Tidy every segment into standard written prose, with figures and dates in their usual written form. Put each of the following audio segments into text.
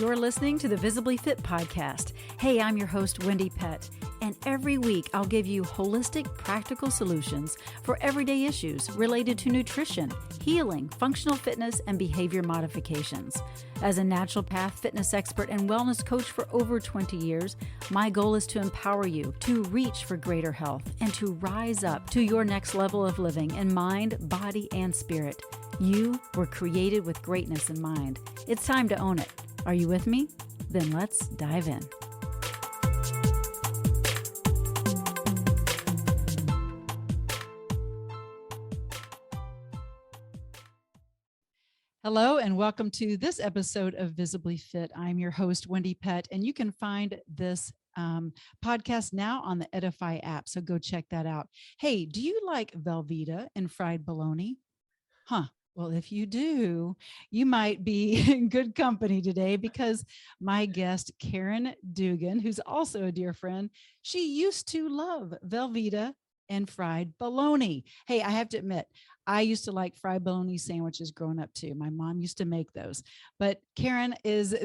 You're listening to the Visibly Fit podcast. Hey, I'm your host, Wendie Pett, and every week I'll give you holistic, practical solutions for everyday issues related to nutrition, healing, functional fitness, and behavior modifications. As a naturopath, fitness expert, and wellness coach for over 20 years, my goal is to empower you to reach for greater health and to rise up to your next level of living in mind, body, and spirit. You were created with greatness in mind. It's time to own it. Are you with me? Then let's dive in. Hello, and welcome to this episode of Visibly Fit. I'm your host, Wendie Pett, and you can find this podcast now on the Edify app, so go check that out. Hey, do you like Velveeta and fried bologna? Well, if you do, you might be in good company today because my guest, Caryn Dugan, who's also a dear friend, she used to love Velveeta and fried bologna. Hey, I have to admit, I used to like fried bologna sandwiches growing up too. My mom used to make those. But Caryn is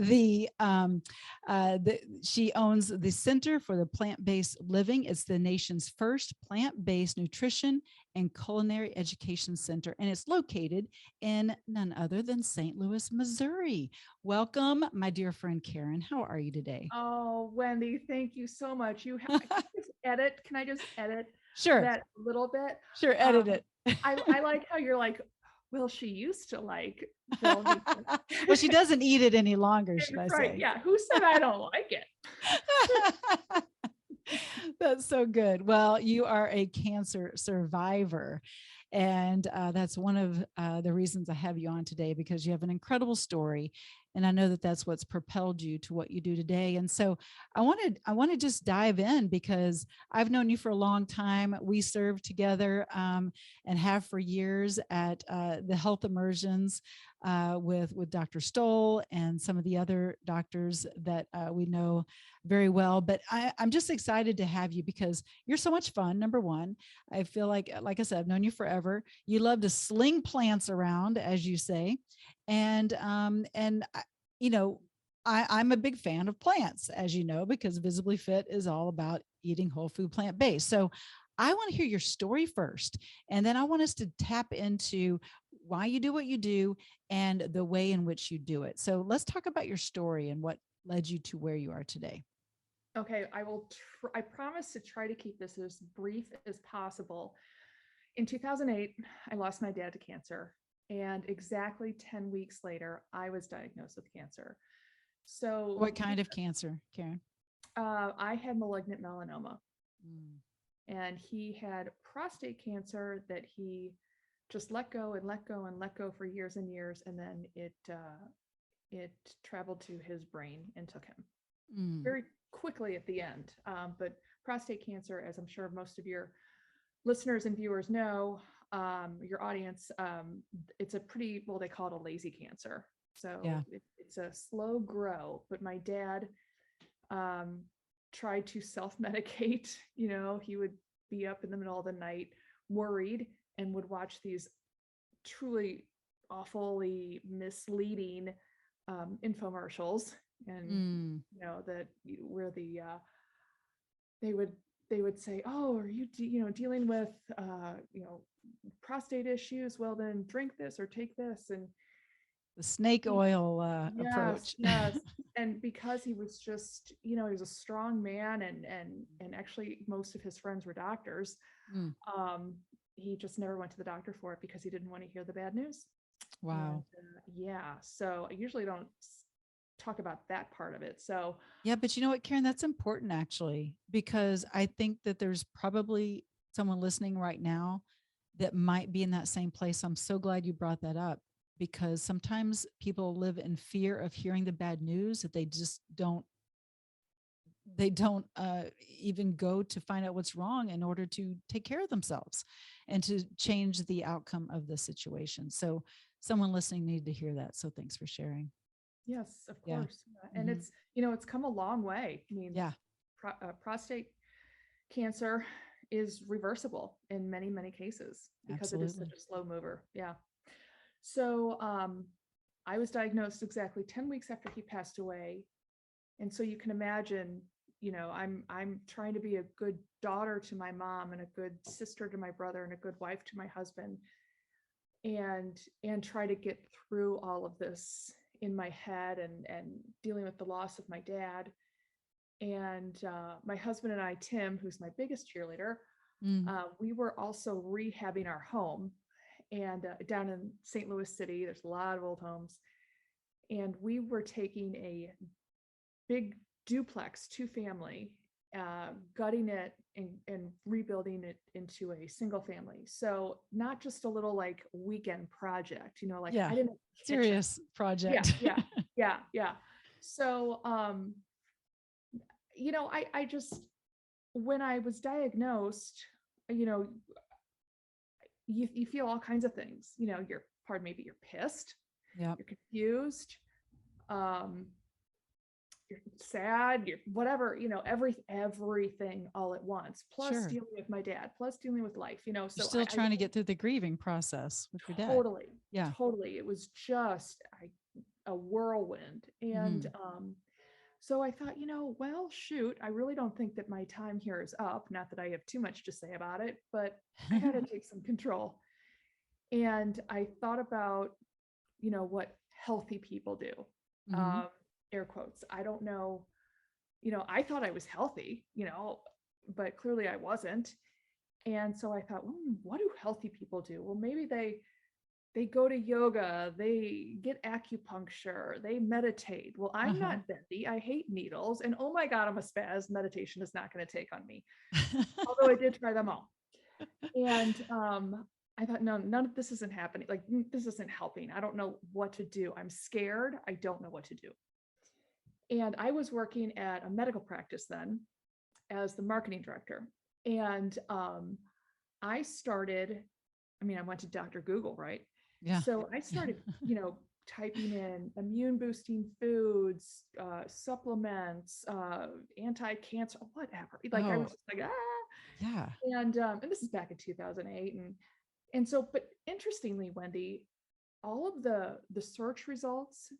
she owns the Center for the Plant-Based Living. It's the nation's first plant-based nutrition and culinary education center, and it's located in none other than St. Louis, Missouri. Welcome, my dear friend Caryn. How are you today? Oh, Wendie, thank you so much. Can I just edit Sure. that a little bit? Sure, edit it. I like how you're like, well, she used to like Velveeta. Well, she doesn't eat it any longer, should I say? Yeah. Who said I don't like it? That's so good. Well, you are a cancer survivor. And that's one of the reasons I have you on today, because you have an incredible story. And I know that that's what's propelled you to what you do today. And so I want to just dive in because I've known you for a long time. We served together and have for years at the health immersions with Dr. Stoll and some of the other doctors that we know very well. But I'm just excited to have you because you're so much fun. Number one, I feel like I said, I've known you forever. You love to sling plants around, as you say. And you know, I'm a big fan of plants, as you know, because Visibly Fit is all about eating whole food, plant-based. So I want to hear your story first, and then I want us to tap into why you do what you do and the way in which you do it. So let's talk about your story and what led you to where you are today. Okay, I promise to try to keep this as brief as possible. In 2008, I lost my dad to cancer. And exactly 10 weeks later, I was diagnosed with cancer. So what kind of cancer, Caryn? I had malignant melanoma. And he had prostate cancer that he just let go and let go and let go for years and years. And then it traveled to his brain and took him very quickly at the end. But prostate cancer, as I'm sure most of your listeners and viewers know, your audience, it's a pretty, well, they call it a lazy cancer. So yeah. It's a slow grow, but my dad tried to self-medicate. He would be up in the middle of the night worried and would watch these truly awfully misleading infomercials, and that where they would say, oh, are you dealing with prostate issues? Well, then drink this or take this. And the snake oil approach. Yes. And because he was just, he was a strong man, and actually most of his friends were doctors. He just never went to the doctor for it because he didn't want to hear the bad news. Wow. And, so I usually don't talk about that part of it. So yeah, but you know what, Caryn, that's important actually, because I think that there's probably someone listening right now that might be in that same place. I'm so glad you brought that up, because sometimes people live in fear of hearing the bad news that they just don't even go to find out what's wrong in order to take care of themselves and to change the outcome of the situation. So someone listening needed to hear that. So thanks for sharing. Yes, of course. Yeah. And it's come a long way. I mean, prostate cancer is reversible in many, many cases because Absolutely. It is such a slow mover. Yeah. So I was diagnosed exactly 10 weeks after he passed away. And so you can imagine, I'm trying to be a good daughter to my mom and a good sister to my brother and a good wife to my husband, and try to get through all of this in my head, and dealing with the loss of my dad. And my husband and I, Tim, who's my biggest cheerleader, we were also rehabbing our home, and down in St. Louis City, there's a lot of old homes, and we were taking a big duplex, 2-family, gutting it and rebuilding it into a single family. So not just a little like weekend project, I didn't serious project. Yeah. So, I just, when I was diagnosed, you feel all kinds of things, maybe you're pissed, Yeah. you're confused, you're sad, you're whatever, everything all at once, plus dealing with my dad, plus dealing with life, so you're still trying to get through the grieving process with your dad. Totally. It was just a whirlwind. And so I thought, well, shoot, I really don't think that my time here is up. Not that I have too much to say about it, but I got to take some control. And I thought about, what healthy people do. Air quotes. I don't know, I thought I was healthy, but clearly I wasn't. And so I thought, what do healthy people do? Well, maybe they go to yoga, they get acupuncture, they meditate. Well, I'm not Wendie. I hate needles. And oh my God, I'm a spaz. Meditation is not going to take on me. Although I did try them all. And I thought, no, none of this isn't happening. Like, this isn't helping. I don't know what to do. I'm scared. I don't know what to do. And I was working at a medical practice then as the marketing director. And I went to Dr. Google, right? Yeah. So I started, typing in immune boosting foods, supplements, anti-cancer, whatever. I was just like, yeah. And this is back in 2008. And so, but interestingly, Wendie, all of the search results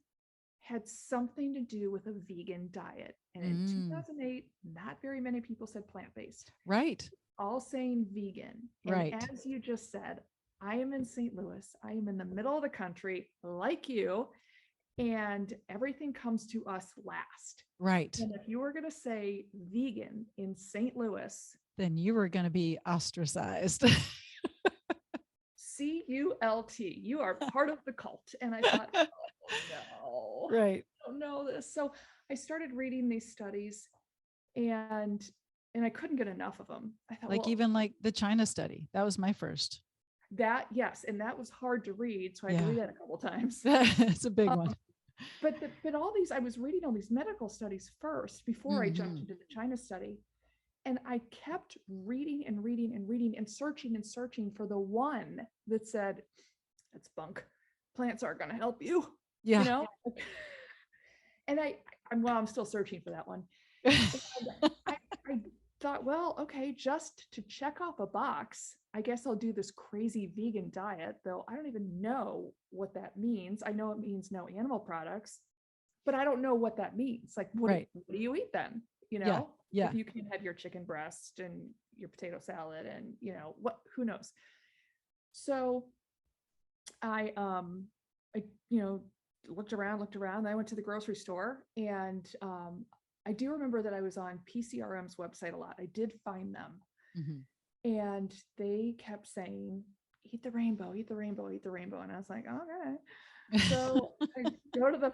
had something to do with a vegan diet. And in 2008, not very many people said plant-based. Right. All saying vegan. And right. As you just said, I am in St. Louis. I am in the middle of the country like you, and everything comes to us last. Right. And if you were going to say vegan in St. Louis, then you were going to be ostracized. CULT. You are part of the cult. And I thought, oh, no. Right. I don't know this. So I started reading these studies, and I couldn't get enough of them. I thought, even like the China study, that was my first. That, yes. And that was hard to read. So I had to read that a couple times. It's a big one. But all these, I was reading all these medical studies first before I jumped into the China study. And I kept reading and reading and reading and searching for the one that said, it's bunk. Plants aren't going to help you. Yeah. And I'm still searching for that one. I thought, well, okay, just to check off a box, I guess I'll do this crazy vegan diet, though I don't even know what that means. I know it means no animal products, but I don't know what that means. Like, what do you eat then? Yeah. If you can have your chicken breast and your potato salad and, who knows? So I looked around, and I went to the grocery store, and I do remember that I was on PCRM's website a lot. I did find them. And they kept saying, eat the rainbow, eat the rainbow, eat the rainbow. And I was like, okay. So I go to the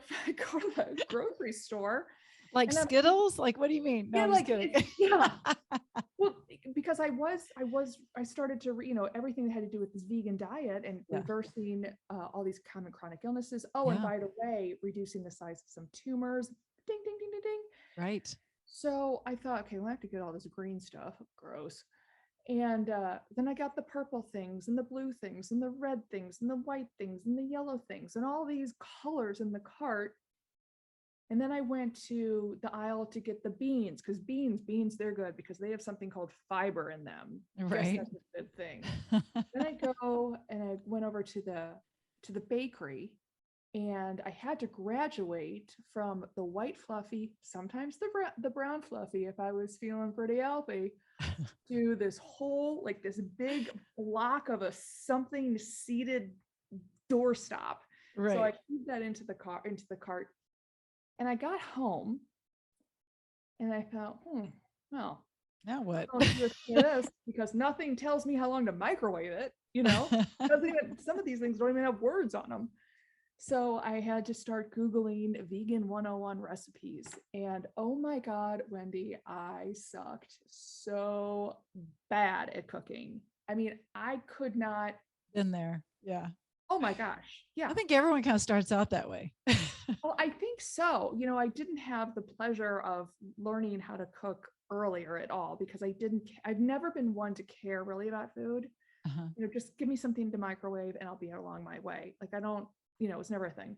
grocery store. Like Skittles? Like, what do you mean? No, I'm just kidding. Well, because I started to, everything that had to do with this vegan diet and reversing all these common chronic illnesses. And by the way, reducing the size of some tumors. Ding, ding, ding, ding, ding. Right. So I thought, okay, we'll have to get all this green stuff. Gross. And then I got the purple things and the blue things and the red things and the white things and the yellow things and all these colors in the cart. And then I went to the aisle to get the beans, because beans, they're good because they have something called fiber in them. Right. That's a good thing. Then I went over to the bakery, And I had to graduate from the white fluffy, sometimes the brown fluffy if I was feeling pretty healthy, to this whole, like this big block of a something seated doorstop. So I Right. moved that into the cart, and I got home and I thought, well, Now what? I'll do this because nothing tells me how long to microwave it, you know? Doesn't even, some of these things don't even have words on them. So I had to start Googling vegan 101 recipes. And oh my God, Wendie, I sucked so bad at cooking. I mean, I could not. In there. Yeah. Oh my gosh. I Yeah. think everyone kind of starts out that way. Well, I think so. You know, I didn't have the pleasure of learning how to cook earlier at all because I've never been one to care really about food. Uh-huh. You know, just give me something to microwave and I'll be along my way. Like I don't, you know, it's never a thing.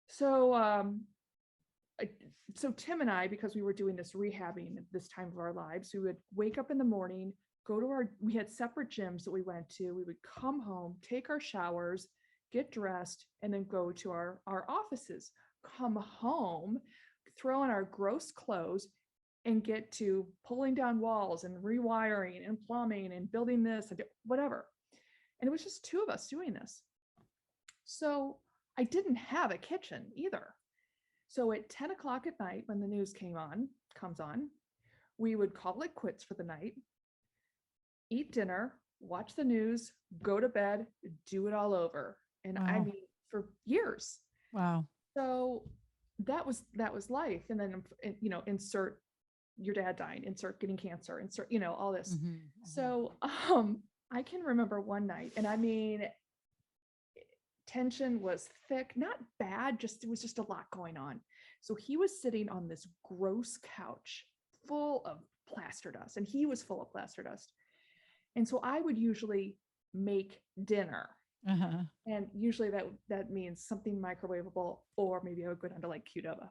So, I, so Tim and I, because we were doing this rehabbing at this time of our lives, we would wake up in the morning, we had separate gyms that we went to. We would come home, take our showers, get dressed, and then go to our offices, come home, throw on our gross clothes, and get to pulling down walls and rewiring and plumbing and building this and whatever. And it was just two of us doing this. So I didn't have a kitchen either. So at 10 o'clock at night, when the news comes on, we would call it quits for the night, eat dinner, watch the news, go to bed, do it all over. And I Wow. mean, for years. Wow. So that was life. And then, you know, insert your dad dying, insert getting cancer, insert, you know, all this. Mm-hmm. So I can remember one night, and I mean, tension was thick, not bad, just it was just a lot going on. So he was sitting on this gross couch full of plaster dust, and he was full of plaster dust. And so I would usually make dinner. Uh-huh. And usually that means something microwavable, or maybe I would go down to like Qdoba.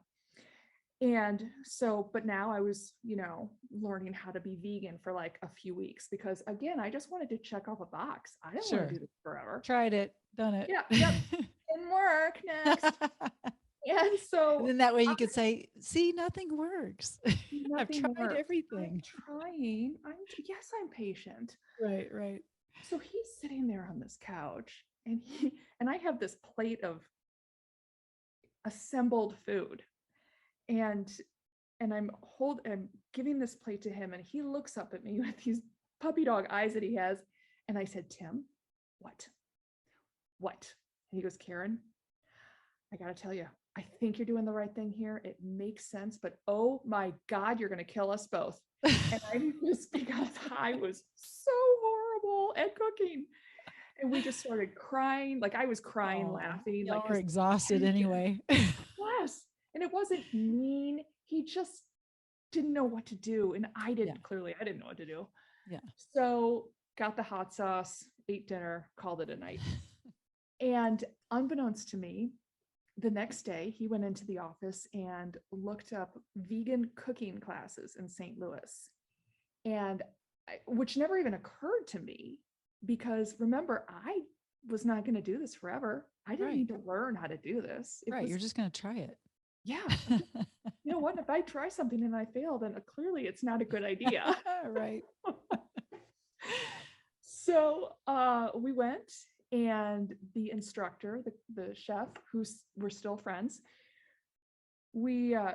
And so, but now I was, you know, learning how to be vegan for like a few weeks because again, I just wanted to check off a box. I didn't want Sure. to do this forever. Tried it, done it. Yeah, yep. Didn't work. Next. And And so then that way you could say, see, nothing works. I've nothing tried works. I'm everything. trying. Yes, I'm patient. Right, right. So he's sitting there on this couch, and I have this plate of assembled food, and I'm giving this plate to him, and he looks up at me with these puppy dog eyes that he has, and I said, Tim, what? And he goes, Caryn, I gotta tell you, I think you're doing the right thing here. It makes sense, but oh my God, you're gonna kill us both. And I just, because I was so horrible at cooking. And we just started crying. Like I was crying, laughing, Y'all like, are because exhausted anyway. yes. And it wasn't mean. He just didn't know what to do. And I didn't, clearly, I didn't know what to do. Yeah. So got the hot sauce, ate dinner, called it a night. And unbeknownst to me, the next day he went into the office and looked up vegan cooking classes in St. Louis, and which never even occurred to me because remember, I was not going to do this forever. I didn't need to learn how to do this. You're just going to try it. Yeah. You know what? If I try something and I fail, then clearly it's not a good idea. Right. So we went, and the instructor, the chef, we're still friends,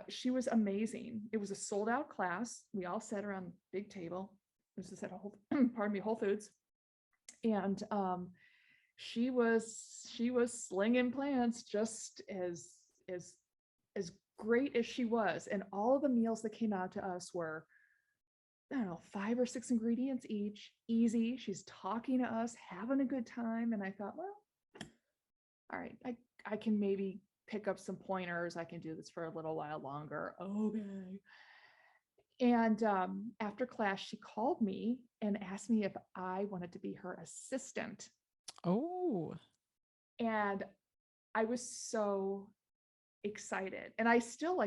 she was amazing. It was a sold out class. We all sat around the big table. This is at Whole Foods. And she was slinging plants just as great as she was. And all of the meals that came out to us were, I don't know, 5 or 6 ingredients each, easy. She's talking to us, having a good time. And I thought, well, all right, I can maybe pick up some pointers. I can do this for a little while longer. Okay. And after class, she called me and asked me if I wanted to be her assistant. Oh. And I was so excited. And I still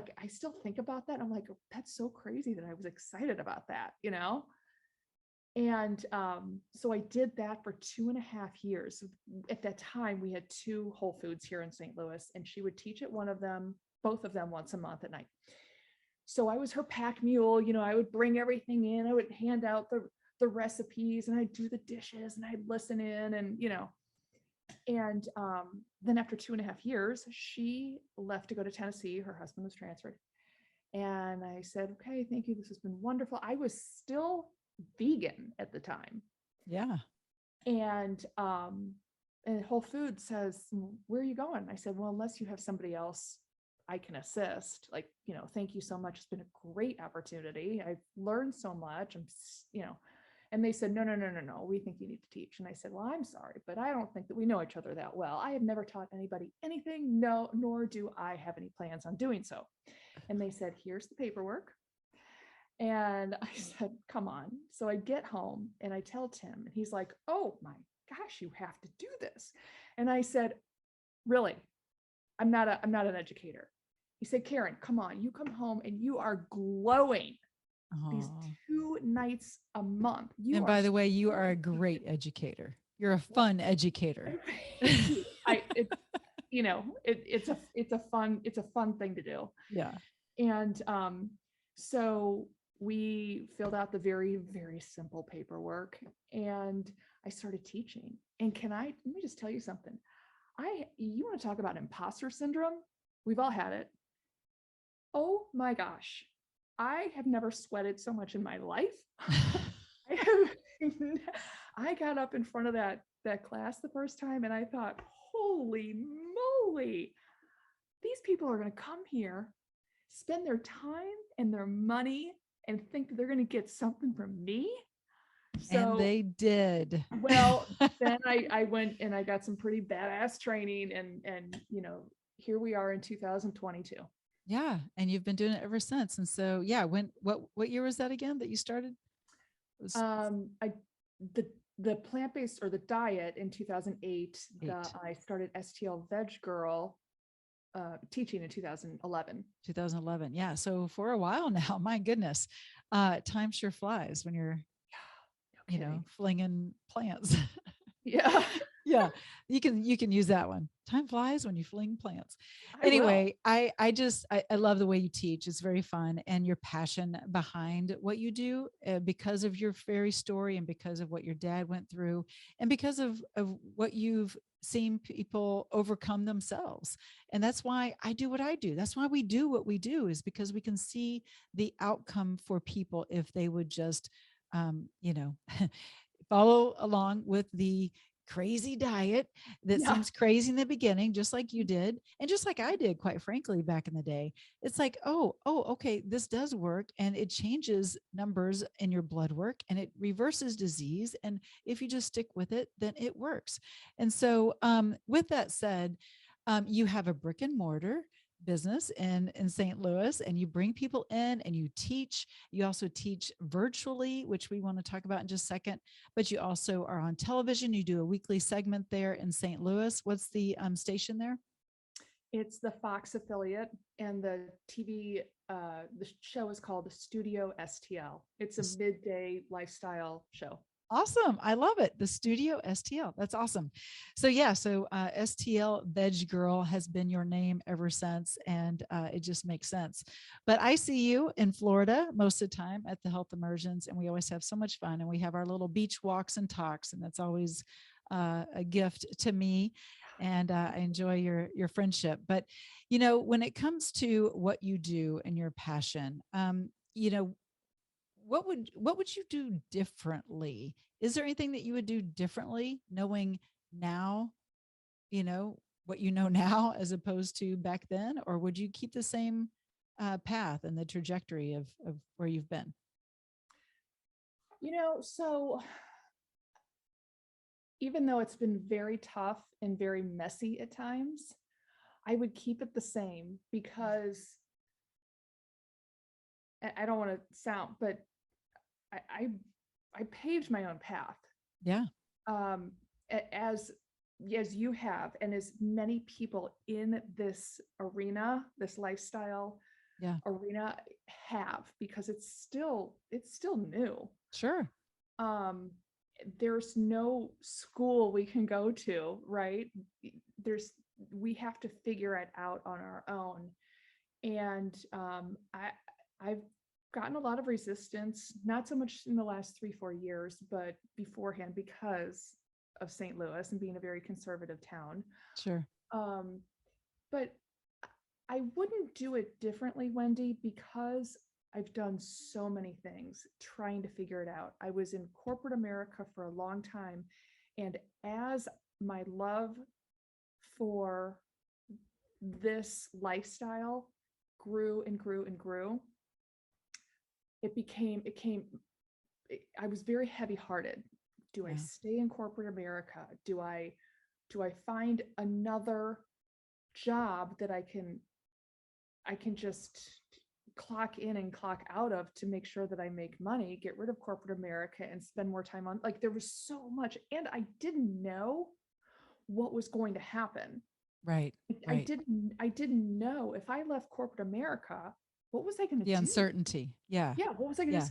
think about that. I'm like, that's so crazy that I was excited about that, you know? And so I did that for 2.5 years. At that time, we had 2 Whole Foods here in St. Louis, and she would teach at one of them, both of them once a month at night. So I was her pack mule. I would bring everything in. I would hand out the recipes, and I'd do the dishes, and I'd listen in, and then after 2.5 years, she left to go to Tennessee. Her husband was transferred. And I said, okay, thank you. This has been wonderful. I was still vegan at the time. Yeah. And Whole Foods says, where are you going? I said, well, unless you have somebody else I can assist, thank you so much. It's been a great opportunity. I've learned so much. And they said, no. We think you need to teach. And I said, well, I'm sorry, but I don't think that we know each other that well. I have never taught anybody anything. No, nor do I have any plans on doing so. And they said, here's the paperwork. And I said, come on. So I get home and I tell Tim, and he's like, oh my gosh, you have to do this. And I said, really? I'm not an educator. He said, Caryn, come on, you come home and you are glowing. These 2 nights a month. And by the way, you are a great educator. You're a fun educator. It's a fun thing to do. Yeah. And so we filled out the very, very simple paperwork, and I started teaching. And let me just tell you something. You want to talk about imposter syndrome? We've all had it. Oh my gosh. I have never sweated so much in my life. I got up in front of that class the first time, and I thought, holy moly, these people are going to come here, spend their time and their money, and think that they're going to get something from me. And they did. Well, then I went and I got some pretty badass training, and here we are in 2022. Yeah, and you've been doing it ever since. And so, yeah, what year was that again that you started? The plant-based, or the diet, in 2008. I started STL Veg Girl teaching in 2011. 2011. Yeah. So for a while now, my goodness, time sure flies when you're, flinging plants. Yeah. Yeah. You can use that one. Time flies when you fling plants. Anyway, I love the way you teach. It's very fun, and your passion behind what you do, because of your very story, and because of what your dad went through, and because of what you've seen people overcome themselves. And that's why I do what I do. That's why we do what we do, is because we can see the outcome for people if they would just, follow along with the crazy diet that seems crazy in the beginning, just like you did, and just like I did, quite frankly, back in the day. It's like, oh, okay, this does work, and it changes numbers in your blood work, and it reverses disease, and if you just stick with it, then it works. And so with that said, you have a brick and mortar business in St. Louis, and you bring people in and you teach. You also teach virtually, which we want to talk about in just a second, but you also are on television. You do a weekly segment there in St. Louis. What's the station there? It's the Fox affiliate, and the TV, the show is called Studio STL. It's a midday lifestyle show. Awesome. I love it. The Studio STL. That's awesome. So yeah, STL Veg Girl has been your name ever since, and it just makes sense. But I see you in Florida most of the time at the Health Immersions, and we always have so much fun, and we have our little beach walks and talks, and that's always a gift to me. And I enjoy your friendship. But, when it comes to what you do and your passion, what would you do differently? Is there anything that you would do differently, knowing now, what you know now as opposed to back then? Or would you keep the same path and the trajectory of where you've been? So even though it's been very tough and very messy at times, I would keep it the same, because I don't want to sound, but I paved my own path. Yeah. As you have, and as many people in this arena, this lifestyle arena have, because it's still new. Sure. um, there's no school we can go to, right? There's we have to figure it out on our own. And I've gotten a lot of resistance, not so much in the last 3-4 years, but beforehand, because of St. Louis and being a very conservative town. Sure. Um, but I wouldn't do it differently, Wendie, because I've done so many things trying to figure it out. I was in corporate America for a long time. And as my love for this lifestyle grew and grew and grew, it came, I was very heavy hearted. Do I Yeah. stay in corporate America? Do I find another job that I can just clock in and clock out of to make sure that I make money, get rid of corporate America and spend more time on, like, there was so much, and I didn't know what was going to happen. Right. I Right. didn't know if I left corporate America, what was I going The to do? uncertainty. Yeah. Yeah, what was I going Yeah.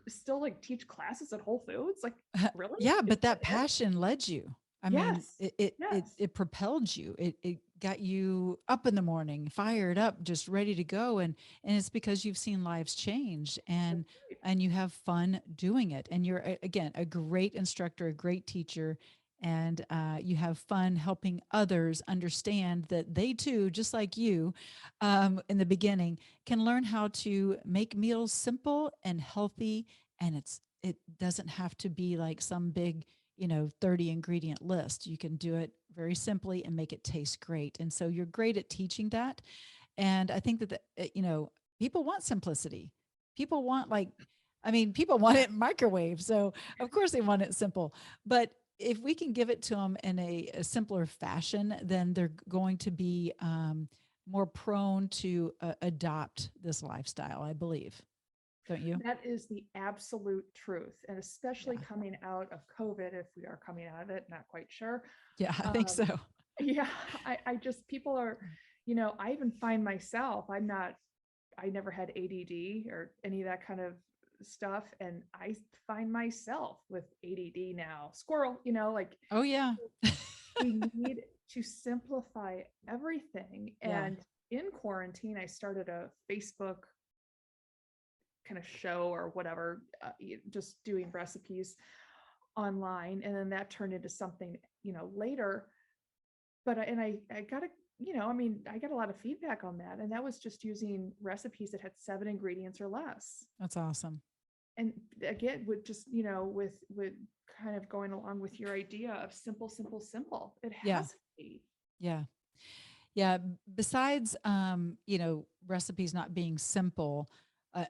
to still like teach classes at Whole Foods? Like, really? Yeah, Is but that that it? passion led you. I mean, Yes. it Yes. it propelled you. It got you up in the morning, fired up, just ready to go. And it's because you've seen lives change, That's right. and you have fun doing it. And you're again a great instructor, a great teacher, and you have fun helping others understand that they too, just like you, in the beginning, can learn how to make meals simple and healthy, and it doesn't have to be like some big 30 ingredient list. You can do it very simply and make it taste great. And so you're great at teaching that. And I think that people want simplicity. People want, like, I mean, people want it microwave, so of course they want it simple. But if we can give it to them in a simpler fashion, then they're going to be more prone to adopt this lifestyle, I believe. Don't you? That is the absolute truth. And especially Yeah. coming out of COVID, if we are coming out of it, not quite sure. Yeah, I think Um, so. yeah, I just, people are, I even find myself, I never had ADD or any of that kind of stuff. And I find myself with ADD now, squirrel, like, Oh yeah. we need to simplify everything. Yeah. And in quarantine, I started a Facebook kind of show or whatever, just doing recipes online. And then that turned into something, later. But I got I got a lot of feedback on that. And that was just using recipes that had 7 ingredients or less. That's awesome. And again, with just, with kind of going along with your idea of simple, simple, simple, it Yeah. has to be. Yeah. Yeah. Besides, recipes not being simple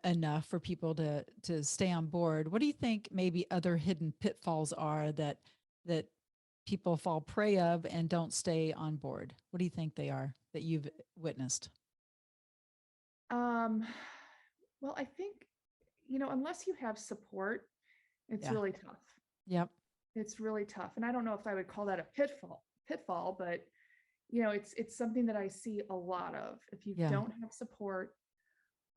enough for people to stay on board, what do you think maybe other hidden pitfalls are that people fall prey of and don't stay on board? What do you think they are that you've witnessed? Um, well, I think, unless you have support, it's Yeah. really tough. Yep. It's really tough. And I don't know if I would call that a pitfall, but it's something that I see a lot of. If you Yeah. don't have support,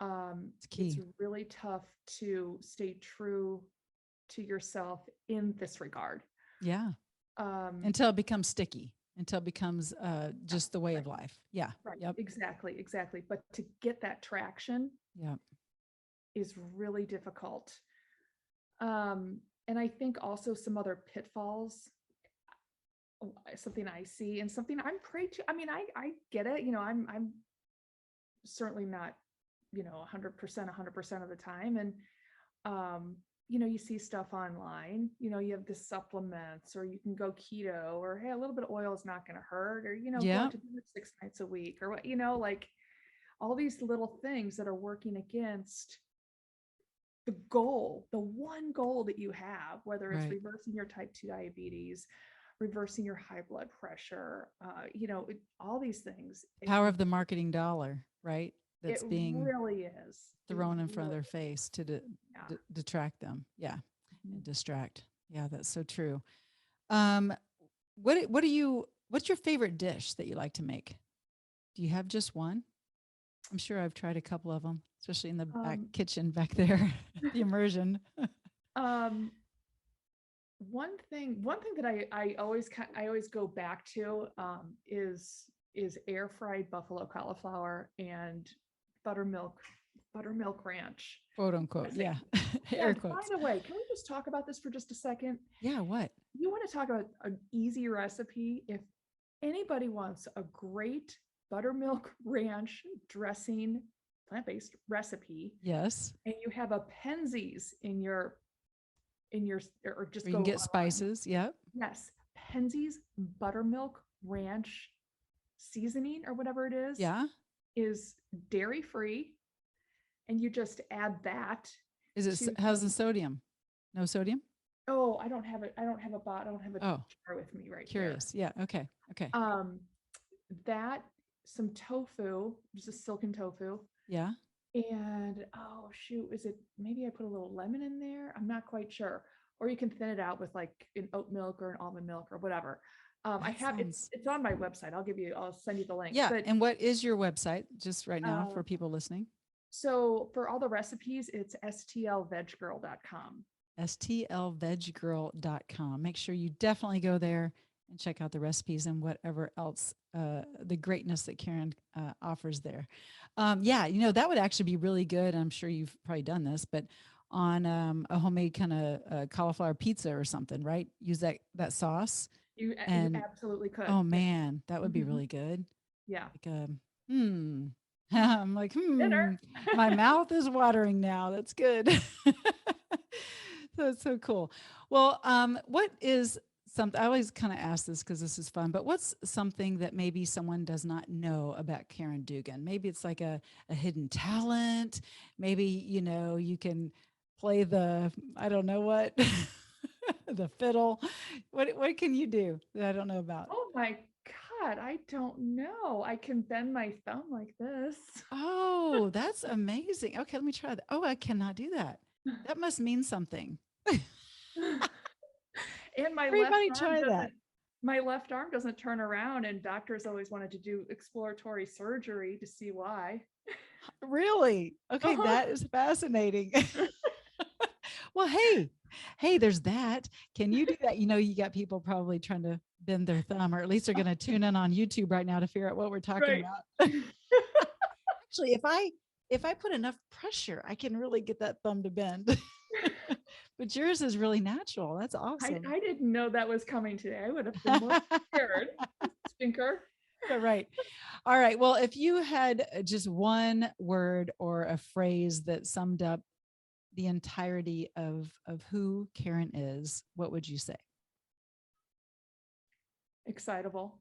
It's it's key. really tough to stay true to yourself in this regard. Yeah. Um, Until it becomes sticky, until it becomes yeah, just the way right, of life. Yeah. right, Yep. exactly, exactly. But to get that traction Yep. is really difficult. And I think also some other pitfalls, something I see and something I'm prey to. I mean, I get it. I'm certainly not, 100% of the time. And you see stuff online, you have the supplements, or you can go keto, or hey, a little bit of oil is not going to hurt, or go out Yep. to dinner 6 nights a week, or what, like all these little things that are working against the one goal that you have, whether it's Right. reversing your type 2 diabetes, reversing your high blood pressure, all these things. Power of the marketing dollar, right? It That's being really is. It thrown in front of really, their face to yeah. detract them. Yeah. Mhm. And distract. Yeah, that's so true. What's your favorite dish that you like to make? Do you have just one? I'm sure I've tried a couple of them, especially in the back Um, kitchen back there, the immersion. um, one thing that I always go back to is air fried buffalo cauliflower and buttermilk ranch Quote unquote. dressing. Yeah. Yeah, Air by quotes. the way, can we just talk about this for just a second? Yeah. What? You want to talk about an easy recipe? If anybody wants a great buttermilk ranch dressing, plant-based recipe, Yes. and you have a Penzies in your or just Or you go can get online. spices. Yep. Yes, Penzies buttermilk ranch seasoning or whatever it Yeah. is dairy free, and you just add that Is it, to how's the some. sodium? No sodium? Oh, I don't have it. I don't have a Oh, jar with me right here. curious. Yeah. Okay. Okay. Um, that some tofu, just a silken tofu, Yeah. and oh shoot, is it maybe I put a little lemon in there? I'm not quite sure. Or you can thin it out with like an oat milk or an almond milk or whatever. I That have sounds, it's on my website. I'll send you the link. yeah. But And what is your website just right now uh, for people listening? so for all the recipes, it's stlveggirl.com. stlveggirl.com. Make sure you definitely go there and check out the recipes and whatever else, the greatness that Caryn offers there. Yeah, that would actually be really good. I'm sure you've probably done this, but on a homemade kind of cauliflower pizza or something, right? Use that sauce. You And absolutely could. oh Yeah. man, that would be Mhm. really good. Yeah. Like I'm like, Dinner. my mouth is watering now. That's good. That's so cool. Well, what is something I always kind of ask this because this is fun, but what's something that maybe someone does not know about Caryn Dugan? Maybe it's like a hidden talent. Maybe, you can play I don't know what, the fiddle. What can you do that I don't know about? Oh my God, I don't know. I can bend my thumb like this. Oh, that's amazing. Okay, let me try that. Oh, I cannot do that. That must mean something. And Everybody try that. my left arm doesn't turn around, and doctors always wanted to do exploratory surgery to see why. Really? Okay, Uh-huh. that is fascinating. Well, hey, there's that. Can you do that? You got people probably trying to bend their thumb, or at least they're going to tune in on YouTube right now to figure out what we're talking Right. about. Actually, if I put enough pressure, I can really get that thumb to bend. But yours is really natural. That's awesome. I didn't know that was coming today. I would have been more scared. Stinker. Right. All right. Well, if you had just one word or a phrase that summed up the entirety of who Caryn is, what would you say? Excitable.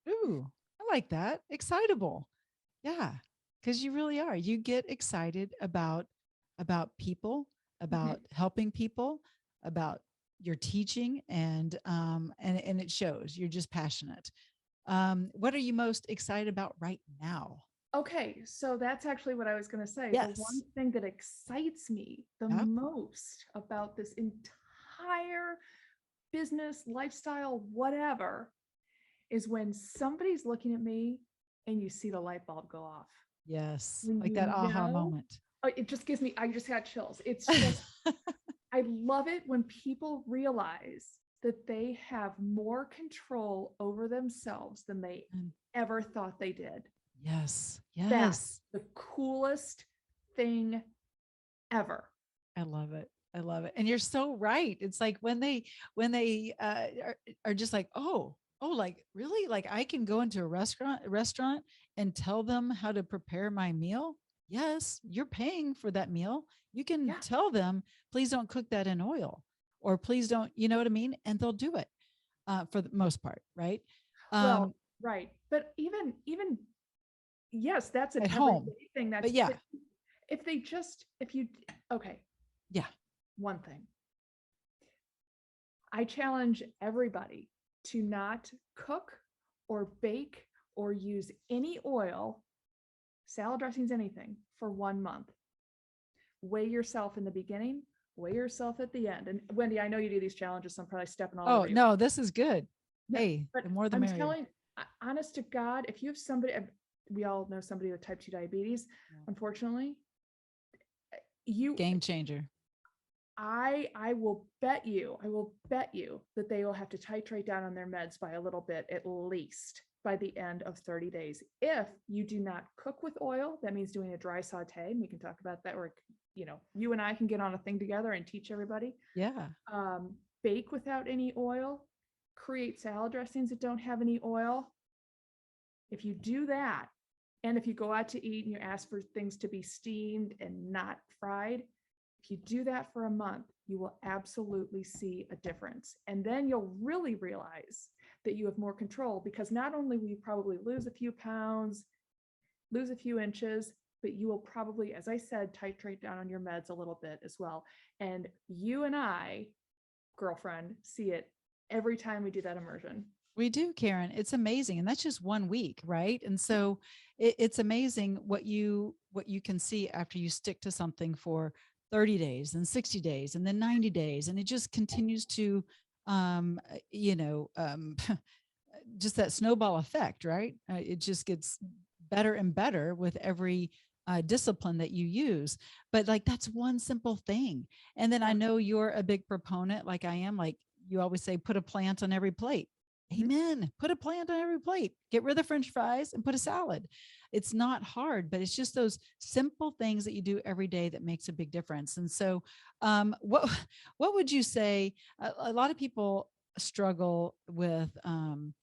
Ooh, I like that. Excitable. Yeah, because you really are. You get excited about people, Mhm. about helping people, about your teaching, and it shows. You're just passionate. What are you most excited about right now? Okay, so that's actually what I was going to say. The one Yes. thing that excites me the Yeah. most about this entire business, lifestyle, whatever, is when somebody's looking at me and you see the light bulb go off. Yes. When Like you that aha know, moment. it just gives me, I just got chills. It's just, I love it when people realize that they have more control over themselves than they And ever thought they did. yes. That's Yes. the coolest thing ever. I love it. I love it. And you're so right. It's like when they are just like, oh, like really? Like I can go into a restaurant and tell them how to prepare my meal. Yes, you're paying for that meal. You can Yeah. tell them, please don't cook that in oil, or please don't, you know what I mean? And they'll do it for the most part, right? Well, Um, right. But even yes, that's an at home. everyday thing. But That's yeah, but if you okay, yeah, one thing. I challenge everybody to not cook or bake or use any oil, salad dressings, anything for 1 month. Weigh yourself in the beginning, weigh yourself at the end. And Wendie, I know you do these challenges, so I'm probably stepping all oh over you. no, this is good. No, Hey, but the more the I'm merrier. telling, honest to God, if you have somebody, we all know somebody with type 2 diabetes, Yeah. unfortunately, you, Game changer. I will bet you, that they will have to titrate down on their meds by a little bit, at least by the end of 30 days. If you do not cook with oil, that means doing a dry saute. And we can talk about that, or, you and I can get on a thing together and teach everybody. Yeah. Bake without any oil, create salad dressings that don't have any oil. If you do that, and if you go out to eat and you ask for things to be steamed and not fried, if you do that for a month, you will absolutely see a difference. And then you'll really realize that you have more control, because not only will you probably lose a few pounds, lose a few inches, but you will probably, as I said, titrate down on your meds a little bit as well. And you and I, girlfriend, see it every time we do that immersion. We do, Caryn. It's amazing. And that's just 1 week, right? And so it's amazing what you can see after you stick to something for 30 days and 60 days and then 90 days. And it just continues to, um, you know, um, just that snowball effect, right? It just gets better and better with every discipline that you use. But like, that's one simple thing. And then I know you're a big proponent, like I am, like you always say, put a plant on every plate. Amen. Put a plant on every plate, get rid of the French fries and put a salad. It's not hard, but it's just those simple things that you do every day that makes a big difference. And so what would you say? A lot of people struggle with, and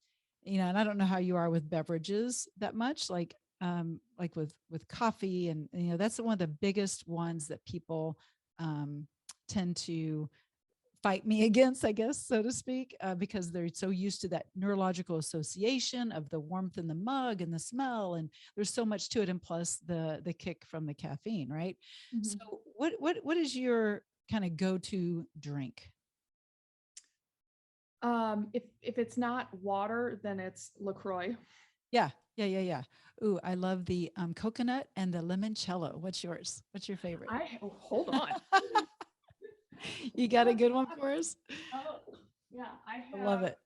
I don't know how you are with beverages that much, like with coffee, and that's one of the biggest ones that people tend to fight me against, I guess, so to speak, because they're so used to that neurological association of the warmth in the mug and the smell, and there's so much to it, and plus the kick from the caffeine, right? Mm-hmm. So what is your kind of go-to drink? If it's not water, then it's LaCroix. Yeah. Ooh, I love the coconut and the limoncello. What's yours? What's your favorite? Hold on. You got a good one for us? Oh, yeah, I love it.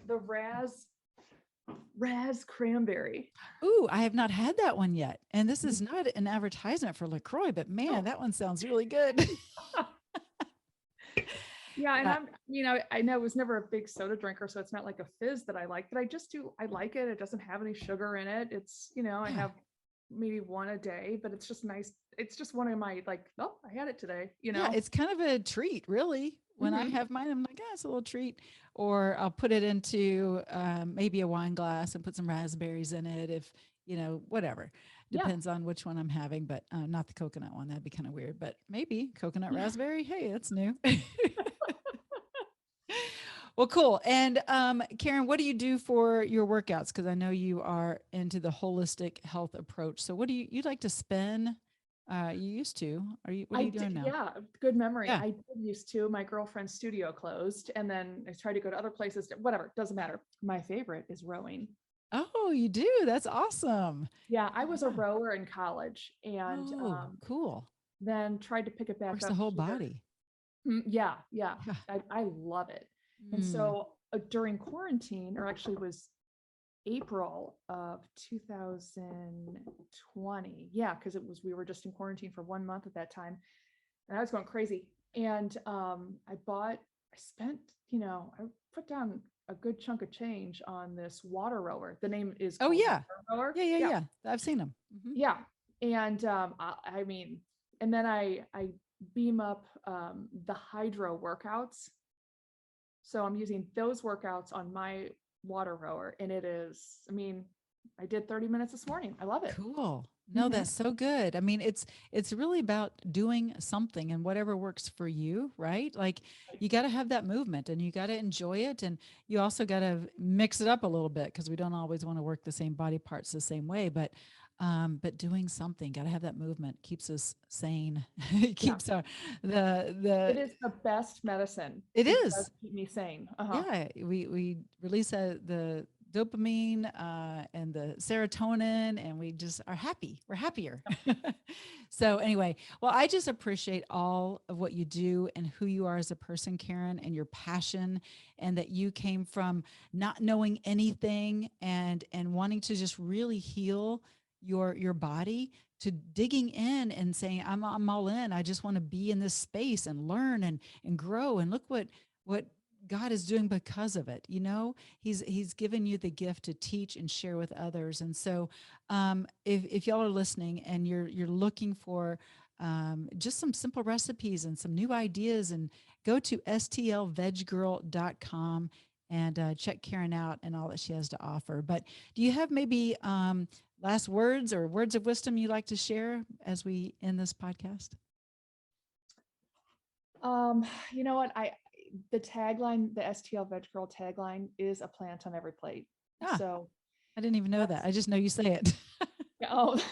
The Raz cranberry. Ooh, I have not had that one yet. And this is not an advertisement for LaCroix, but man, that one sounds really good. Yeah, and I know I was never a big soda drinker, so it's not like a fizz that I like, but I like it. It doesn't have any sugar in it. It's, I have maybe one a day, but it's just nice. It's just one of my, like, oh, I had it today, Yeah, it's kind of a treat, really. When I have mine, I'm like, it's a little treat. Or I'll put it into maybe a wine glass and put some raspberries in it, if, whatever. Depends on which one I'm having, but not the coconut one. That'd be kind of weird, but maybe coconut raspberry. Hey, that's new. Well, cool. And Caryn, what do you do for your workouts? Because I know you are into the holistic health approach. So what do you like to spin? You used to. What are you doing now? Yeah, good memory. Yeah. I did used to. My girlfriend's studio closed, and then I tried to go to other places. Whatever, doesn't matter. My favorite is rowing. Oh, you do? That's awesome. Yeah, I was a rower in college, and cool. Then tried to pick it back Works up. The whole body. Yeah. I love it. And so during quarantine, or actually was April of 2020. Yeah, because we were just in quarantine for 1 month at that time, and I was going crazy. And I put down a good chunk of change on this water rower. The name is Water rower. Yeah. I've seen them. Mm-hmm. Yeah, and and then I beam up the hydro workouts. So I'm using those workouts on my water rower, and it is, I did 30 minutes this morning. I love it. Cool. No, that's so good. It's really about doing something, and whatever works for you, right? Like, you got to have that movement, and you got to enjoy it. And you also got to mix it up a little bit, because we don't always want to work the same body parts the same way, but doing something, got to have that movement, keeps us sane. It keeps it is the best medicine. It is. Does keep me sane. Yeah. We release the dopamine and the serotonin, and we just are happy. We're happier. So anyway, well, I just appreciate all of what you do and who you are as a person, Caryn, and your passion, and that you came from not knowing anything and wanting to just really heal your body to digging in and saying, I'm all in. I just want to be in this space and learn and grow. And look what God is doing because of it. He's given you the gift to teach and share with others. And so if y'all are listening and you're looking for just some simple recipes and some new ideas, and go to stlveggirl.com and check Caryn out and all that she has to offer. But do you have maybe last words or words of wisdom you'd like to share as we end this podcast? You know what? The tagline, the STL Veg Girl tagline is a plant on every plate. So I didn't even know that. I just know you say it. Oh,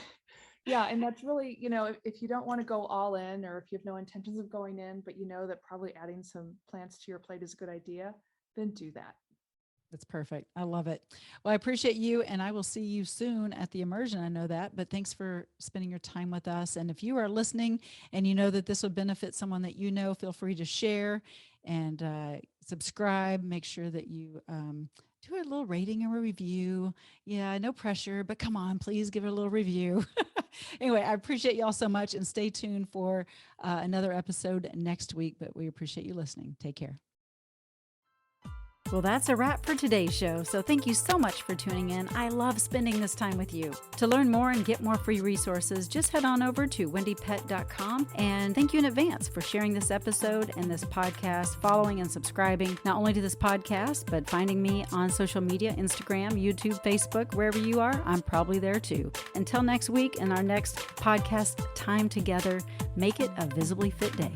yeah. And that's really, if you don't want to go all in, or if you have no intentions of going in, but you know that probably adding some plants to your plate is a good idea, then do that. That's perfect. I love it. Well, I appreciate you, and I will see you soon at the immersion. I know that, but thanks for spending your time with us. And if you are listening and you know that this would benefit someone that you know, feel free to share and subscribe. Make sure that you do a little rating and a review. Yeah, no pressure, but come on, please give it a little review. Anyway, I appreciate y'all so much, and stay tuned for another episode next week, but we appreciate you listening. Take care. Well, that's a wrap for today's show, so thank you so much for tuning in. I love spending this time with you. To learn more and get more free resources, just head on over to wendiepett.com, and thank you in advance for sharing this episode and this podcast, following and subscribing not only to this podcast, but finding me on social media, Instagram, YouTube, Facebook, wherever you are, I'm probably there too. Until next week and our next podcast time together, make it a visibly fit day.